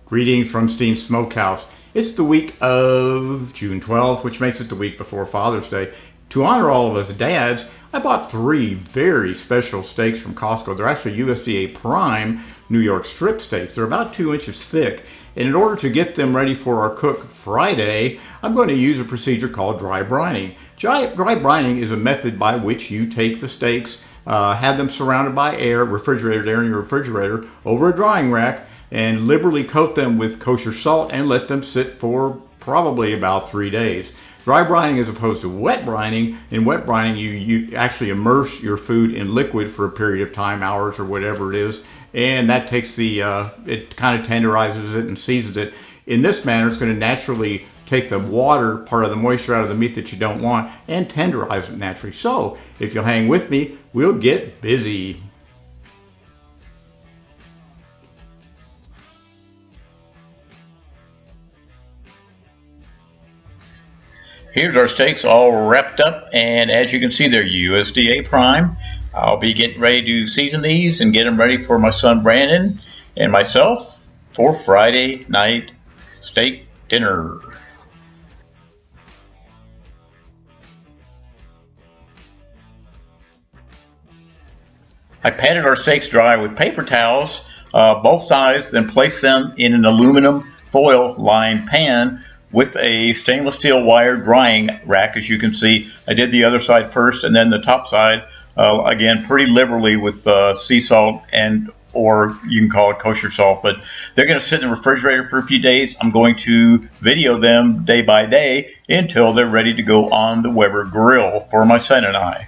Greetings from SteenSmokeHouse. It's the week of June 12th, which makes it the week before Father's Day. To honor all of us dads, I bought 3 very special steaks from Costco. They're actually USDA Prime New York strip steaks. They're about 2 inches thick. And in order to get them ready for our Cook Friday, I'm going to use a procedure called dry brining. Dry brining is a method by which you take the steaks, have them surrounded by air, refrigerated air in your refrigerator, over a drying rack, and liberally coat them with kosher salt and let them sit for probably about 3 days. Dry brining as opposed to wet brining. In wet brining, you actually immerse your food in liquid for a period of time, hours or whatever it is, and that takes the, it kind of tenderizes it and seasons it. In this manner, it's going to naturally take the water, part of the moisture out of the meat that you don't want, and tenderize it naturally. So, if you'll hang with me, we'll get busy. Here's our steaks all wrapped up, and as you can see, they're USDA Prime. I'll be getting ready to season these and get them ready for my son Brandon and myself for Friday night steak dinner. I patted our steaks dry with paper towels, both sides, then placed them in an aluminum foil lined pan with a stainless steel wire drying rack. As you can see, I did the other side first and then the top side, again, pretty liberally with sea salt, and or you can call it kosher salt, but they're going to sit in the refrigerator for a few days. I'm going to video them day by day until they're ready to go on the Weber grill for my son and I.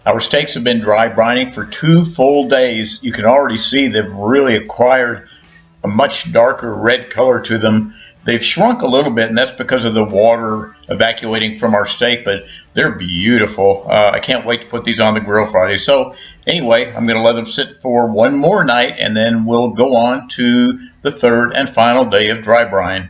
Our steaks have been dry brining for 2 full days. You can already see they've really acquired a much darker red color to them. They've shrunk a little bit, and that's because of the water evacuating from our steak, but they're beautiful. I can't wait to put these on the grill Friday. So anyway, I'm going to let them sit for one more night, and then we'll go on to the 3rd and final day of dry brine.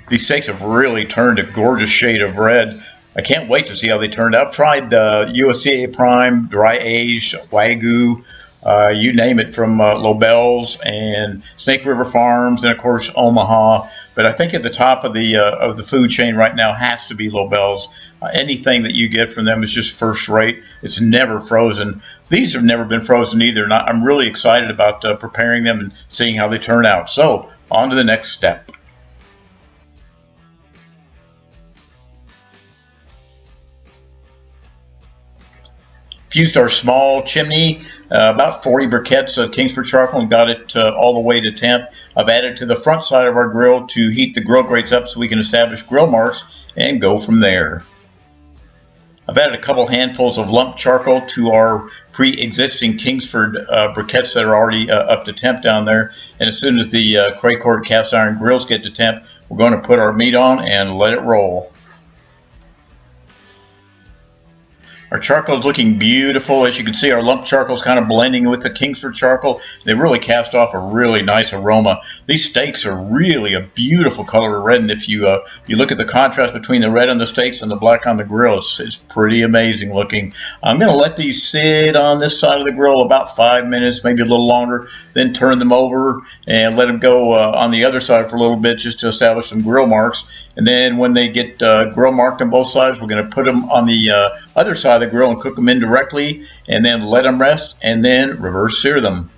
These steaks have really turned a gorgeous shade of red. I can't wait to see how they turned out. I've tried USDA Prime, dry aged, Wagyu, you name it, from Lobel's and Snake River Farms, and of course Omaha. But I think at the top of the food chain right now has to be Lobel's. Anything that you get from them is just first rate. It's never frozen. These have never been frozen either, and I'm really excited about preparing them and seeing how they turn out. So on to the next step. Fused our small chimney, about 40 briquettes of Kingsford charcoal, and got it all the way to temp. I've added to the front side of our grill to heat the grill grates up so we can establish grill marks and go from there. I've added a couple handfuls of lump charcoal to our pre-existing Kingsford briquettes that are already up to temp down there. And as soon as the Craycord cast iron grills get to temp, we're going to put our meat on and let it roll. Our charcoal is looking beautiful. As you can see, our lump charcoal is kind of blending with the Kingsford charcoal. They really cast off a really nice aroma. These steaks are really a beautiful color of red, and if you look at the contrast between the red on the steaks and the black on the grill, it's pretty amazing looking. I'm going to let these sit on this side of the grill about 5 minutes, maybe a little longer, then turn them over and let them go on the other side for a little bit just to establish some grill marks. And then when they get grill marked on both sides, we're going to put them on the other side of the grill and cook them indirectly, and then let them rest, and then reverse sear them.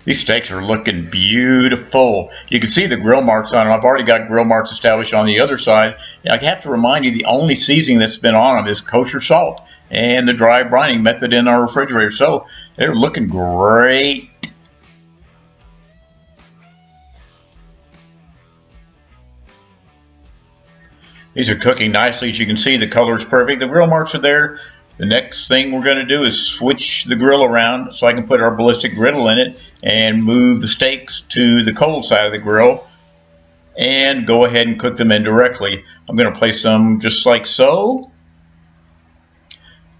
These steaks are looking beautiful. You can see the grill marks on them. I've already got grill marks established on the other side. I have to remind you, the only seasoning that's been on them is kosher salt and the dry brining method in our refrigerator. So they're looking great. These are cooking nicely. As you can see, the color is perfect. The grill marks are there. The next thing we're going to do is switch the grill around so I can put our ballistic griddle in it and move the steaks to the cold side of the grill and go ahead and cook them indirectly. I'm going to place them just like so.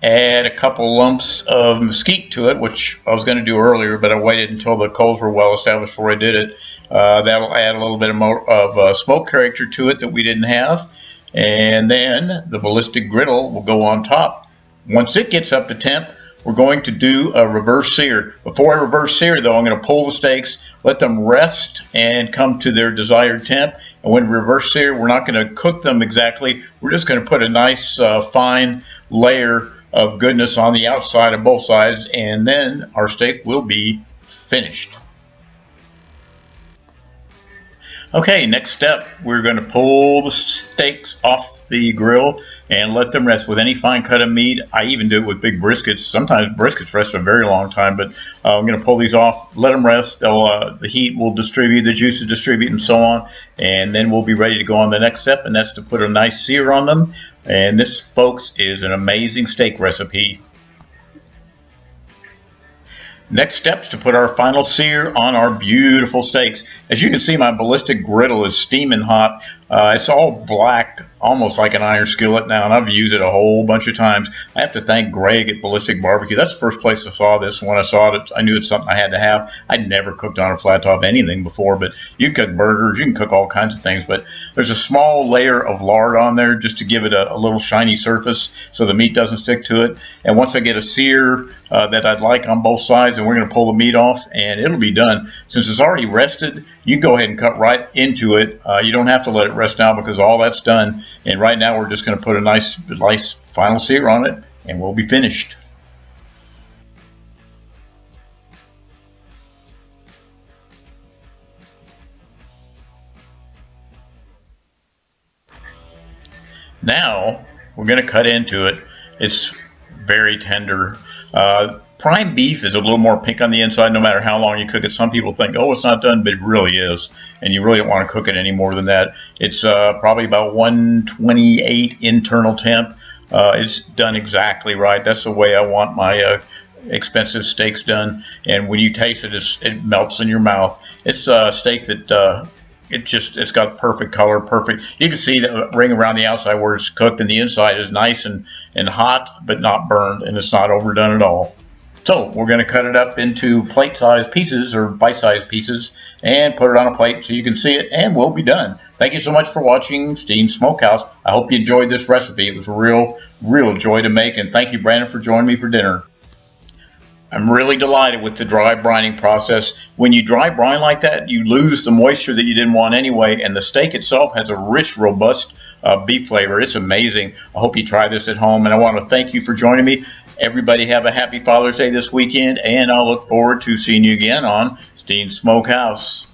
Add a couple lumps of mesquite to it, which I was going to do earlier, but I waited until the coals were well established before I did it. That'll add a little bit of smoke character to it that we didn't have. And then the ballistic griddle will go on top. Once it gets up to temp, we're going to do a reverse sear. Before I reverse sear, though, I'm going to pull the steaks, let them rest and come to their desired temp. And when we reverse sear, we're not going to cook them exactly. We're just going to put a nice fine layer of goodness on the outside of both sides, and then our steak will be finished. Okay, next step, we're going to pull the steaks off the grill and let them rest with any fine cut of meat. I even do it with big briskets. Sometimes briskets rest a very long time, but I'm going to pull these off, let them rest. The heat will distribute, the juices distribute, and so on. And then we'll be ready to go on the next step, and that's to put a nice sear on them. And this, folks, is an amazing steak recipe. Next step is to put our final sear on our beautiful steaks. As you can see, my ballistic griddle is steaming hot. It's all black, almost like an iron skillet now, and I've used it a whole bunch of times. I have to thank Greg at Ballistic Barbecue. That's the first place I saw this. When I saw it, I knew it's something I had to have. I'd never cooked on a flat top anything before, but you can cook burgers, you can cook all kinds of things, but there's a small layer of lard on there just to give it a little shiny surface so the meat doesn't stick to it. And once I get a sear that I'd like on both sides, and we're going to pull the meat off, and it'll be done. Since it's already rested, you can go ahead and cut right into it. You don't have to let it rest now because all that's done. And right now we're just going to put a nice final sear on it, and we'll be finished. Now we're going to cut into it. It's very tender. Prime beef is a little more pink on the inside no matter how long you cook it. Some people think, oh, it's not done, but it really is. And you really don't want to cook it any more than that. It's probably about 128 internal temp. It's done exactly right. That's the way I want my expensive steaks done. And when you taste it, it melts in your mouth. It's a steak that it's got perfect color, perfect. You can see the ring around the outside where it's cooked, and the inside is nice and hot, but not burned, and it's not overdone at all. So we're going to cut it up into plate-sized pieces or bite-sized pieces and put it on a plate so you can see it, and we'll be done. Thank you so much for watching SteenSmokeHouse. I hope you enjoyed this recipe. It was a real joy to make, and thank you, Brandon, for joining me for dinner. I'm really delighted with the dry brining process. When you dry brine like that, you lose the moisture that you didn't want anyway, and the steak itself has a rich, robust beef flavor. It's amazing. I hope you try this at home, and I want to thank you for joining me. Everybody have a happy Father's Day this weekend, and I'll look forward to seeing you again on SteenSmokeHouse.